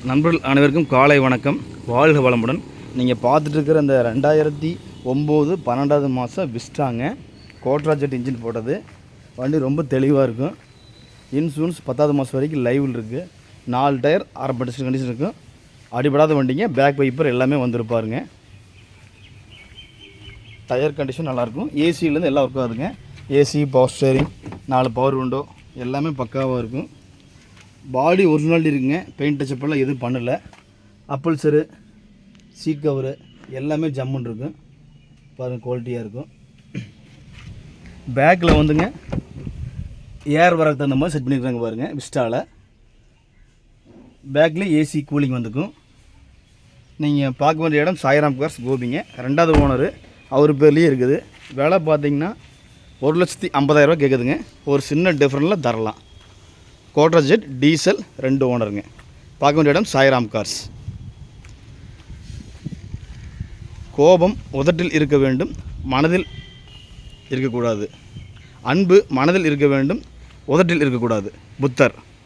நண்பர்கள் அனைவருக்கும் காலை வணக்கம். வாழ்க வளமுடன். நீங்கள் பார்த்துட்டு இருக்கிற அந்த 2009 12வது மாதம் விஸ்டாங்க கோட்ரா ஜெட் இன்ஜின் போட்டது. வண்டி ரொம்ப தெளிவாக இருக்கும். இன்சூரன்ஸ் 10வது மாதம் வரைக்கும் லைவில் இருக்குது. 4 டயர் அரை கண்டிஷன் இருக்கும். அடிபடாத வண்டிங்க. பேக் வைப்பர் எல்லாமே வந்துருப்பாருங்க. டயர் கண்டிஷன் நல்லாயிருக்கும். ஏசியிலேருந்து எல்லாம் ஒர்க் ஆகுதுங்க. AC, power steering, 4 power window எல்லாமே பக்காவாக இருக்கும். பாடி ஒரிஜினாலிட்டி இருக்குங்க. பெயிண்ட் டச்சப்பெல்லாம் எதுவும் பண்ணலை. அப்பல்சரு, சீட் கவரு எல்லாமே ஜம்முன்னு இருக்கும். பாருங்கள், குவாலிட்டியாக இருக்கும். பேக்கில் வந்துங்க ஏர் வரக்கு தகுந்த மாதிரி செட் பண்ணியிருக்காங்க பாருங்கள். விஸ்டாவில் பேக்கில் ஏசி கூலிங் வந்துக்கும். நீங்கள் பார்க்க வேண்டிய இடம் சாய்ராம் கார்ஸ் கோபிங்க. 2வது ஓனரு அவர் பேர்லேயே இருக்குது. விலை பார்த்தீங்கன்னா 1,50,000 கேட்குதுங்க. ஒரு சின்ன டிஃப்ரெண்ட்டில் தரலாம். கோட்ரா ஜெட் டீசல் 2 ஓனருங்க. பார்க்க வேண்டிய இடம் சாய்ராம் கார்ஸ். கோபம் உதட்டில் இருக்க வேண்டும், மனதில் இருக்கக்கூடாது. அன்பு மனதில் இருக்க வேண்டும், உதட்டில் இருக்கக்கூடாது. புத்தர்.